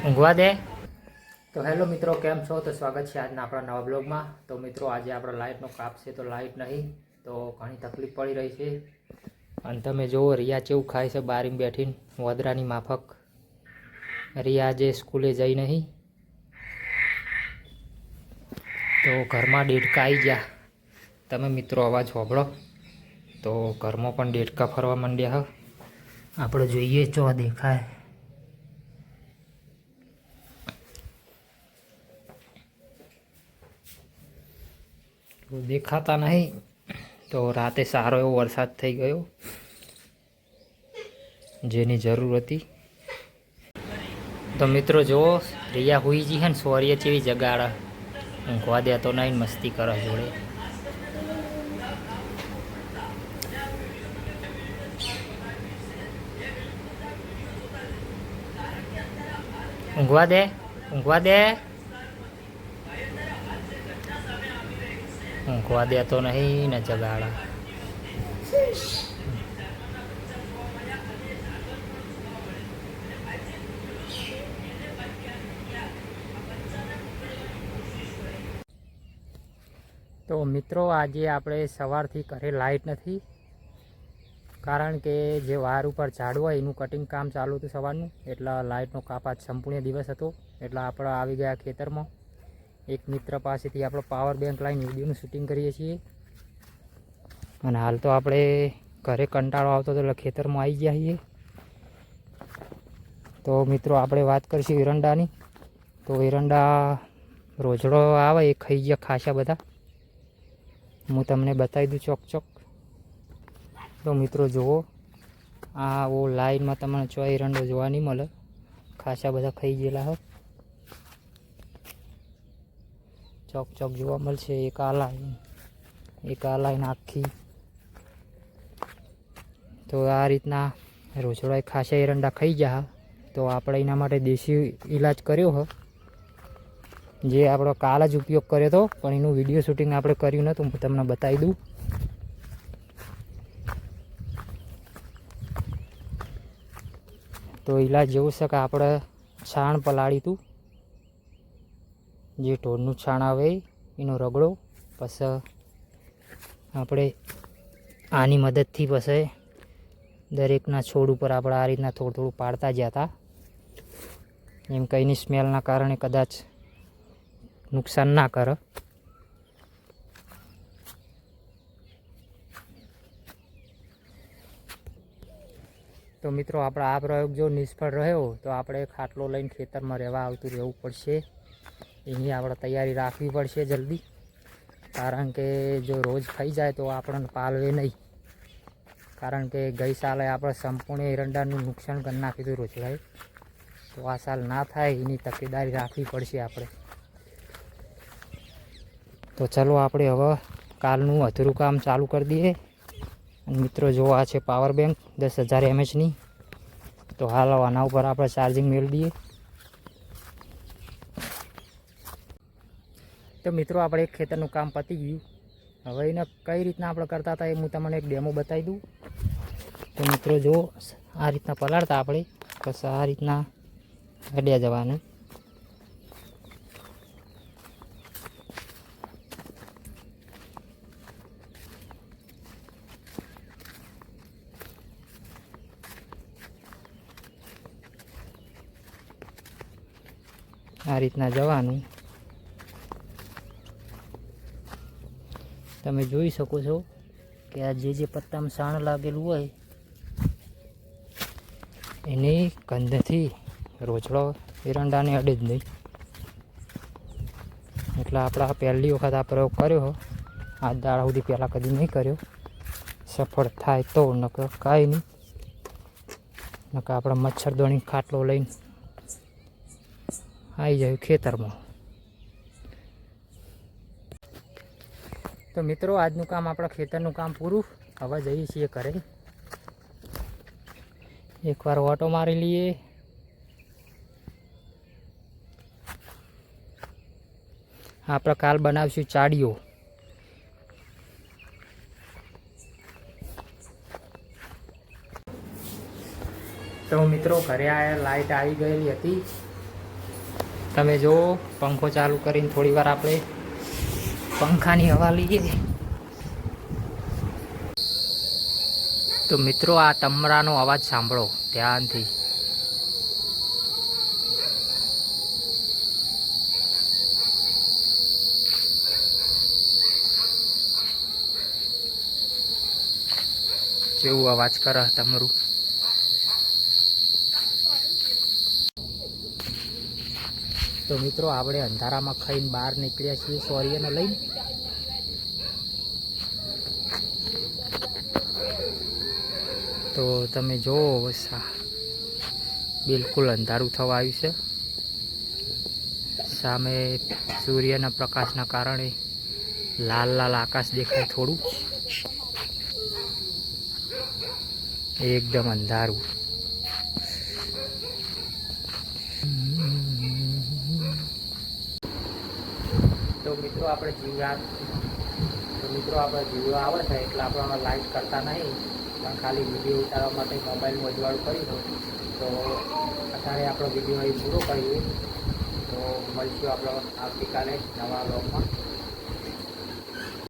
ઊંઘવા દે. તો હેલો મિત્રો, કેમ છો? તો સ્વાગત છે આજના આપણા નવા બ્લોગમાં. તો મિત્રો, આજે આપણે લાઇટનો કાપ છે, તો લાઇટ નહીં, તો ઘણી તકલીફ પડી રહી છે. અને તમે જુઓ રિયા કેવું ખાય છે બારીમાં બેઠીને વદરાની માફક. રિયા આજે સ્કૂલે જઈ નહીં, તો ઘરમાં દેડકા આવી ગયા. તમે મિત્રો અવાજ સાંભળો, તો ઘરમાં પણ દેડકા ફરવા માંડ્યા. આપણે જોઈએ ચો દેખાય. દેખાતા નહીં, તો રાતે સારો એવો વરસાદ થઈ ગયો, જેની જરૂર હતી. તો મિત્રો જુઓ, રિયા હુઈ જી હે ને સોરીએ ચેવી જગાડા. ઊંઘવા દેતો નહીં, મસ્તી કરે જોડે. ઊંઘવા દે, ઊંઘવા દે. ઊંઘવા દેતો નહીં ને જગાડા. તો મિત્રો, આજે આપણે સવારથી ઘરે લાઇટ નથી, કારણ કે જે વાયર ઉપર ઝાડવું હોય એનું કટિંગ કામ ચાલુ હતું સવારનું, એટલે લાઇટનો કાપ આજ સંપૂર્ણ દિવસ હતો. એટલે આપણે આવી ગયા ખેતરમાં. એક મિત્ર પાસેથી આપણે પાવર બેંક લાવીને વિડીયોનું શૂટિંગ કરીએ છીએ. અને હાલ તો આપણે ઘરે કંટાળો આવતો હતો એટલે ખેતરમાં આવી ગયા છીએ. તો મિત્રો, આપણે વાત કરીશું એરંડાની. તો એરંડા રોજડો આવે એ ખાઈ ગયા ખાસા બધા. હું તમને બતાવી દઉં ચોક ચોક. તો મિત્રો જુઓ, આ ઓ લાઈનમાં તમને ચો એરંડો જોવા નહીં મળે, ખાસા બધા ખાઈ ગયેલા હોય. ચોક ચોક જોવા મળશે. એક આ લાઈન આખી. તો આ રીતના રોજડા ખાસા એરંડા ખાઈ ગયા. તો આપણે એના માટે દેશી ઈલાજ કર્યો હોય, જે આપણો કાલ જ ઉપયોગ કર્યો હતો, પણ એનું વિડીયો શૂટિંગ આપણે કર્યું નહોતું. હું તમને બતાવી દઉં. તો ઈલાજ જેવું છે કે આપણે છાણ પલાળી હતું, જે ઢોરનું છાણ આવે એનો રગડો. પછી આપણે આની મદદથી પછી દરેકના છોડ ઉપર આપણે આ રીતના થોડું થોડું પાડતા ગયા હતા. એમ કંઈની સ્મેલના કારણે કદાચ નુકસાન ના કરે. તો મિત્રો, આપણે આ પ્રયોગ જો નિષ્ફળ રહ્યો તો આપણે ખાટલો લઈને ખેતરમાં રહેવા આવતું રહેવું પડશે. એની આપણે તૈયારી રાખવી પડશે જલ્દી, કારણ કે જો રોજ ખાઈ જાય તો આપણને પાલવે નહીં. કારણ કે ગઈ સાલે આપણે સંપૂર્ણ એરંડાનું નુકસાન કરી નાખ્યું હતું રોજડાએ. તો આ સાલ ના થાય એની તકેદારી રાખવી પડશે આપણે. તો ચલો આપણે હવે કાલનું અધૂરું કામ ચાલુ કરી દઈએ. અને મિત્રો જો આ છે પાવર બેંક 10,000 mAhની. તો હાલ આના ઉપર આપણે ચાર્જિંગ મેળવી દઈએ. તો મિત્રો, આપણે એક ખેતરનું કામ પતી ગયું. હવે એને કઈ રીતના આપણે કરતા હતા એ હું તમને એક ડેમો બતાવી દઉં. તો મિત્રો જો, આ રીતના પલાળતા આપણે, બસ આ રીતના અડ્યા જવાનું. આ રીતના જવાનું. તમે જોઈ શકો છો કે આ જે પત્તામાં સાણ લાગેલું હોય એની ગંધથી રોજડો એરંડાને અડે જ નહીં. એટલે આપણે આ પહેલી વખત આ પ્રયોગ કર્યો. આ દાડા સુધી પહેલાં કદી નહીં કર્યો. સફળ થાય તો, નકર કાંઈ નહીં. નકર આપણે મચ્છરદાની ખાટલો લઈને આવી જાય ખેતરમાં. તો મિત્રો, આજનું કામ આપણા ખેતરનું કામ પૂરું. હવે જઈએ છીએ ઘરે. એકવાર ઓટો મારી લઈએ. આપણે કાલ બનાવીશું ચાડીઓ. તો મિત્રો, ઘરે આયા લાઇટ આવી ગયેલી હતી. તમે જો પંખો ચાલુ કરીને થોડી વાર આપણે પંખાની હવા લઈએ. તો મિત્રો આ તમરાનો અવાજ સાંભળો ધ્યાનથી. જેવું અવાજ કરે તમરું. તો મિત્રો આપણે અંધારામાં ખાઈને બહાર નીકળ્યા છીએ સોરીને લઈને. તો તમે જોવો બિલકુલ અંધારું થવા આવ્યું છે. સામે સૂર્યના પ્રકાશના કારણે લાલ લાલ આકાશ દેખાય થોડું. એકદમ અંધારું. તો મિત્રો આપણે જીવડા આવે છે એટલે આપણે લાઈટ કરતા નહીં, પણ ખાલી વિડીયો ઉતારવા માટે મોબાઈલનું અજવાળું કરી દો. તો અત્યારે આપણો વિડીયો અહીં પૂરો કરીએ. તો મળીશું આપણે આવતીકાલે નવા બ્લોગમાં.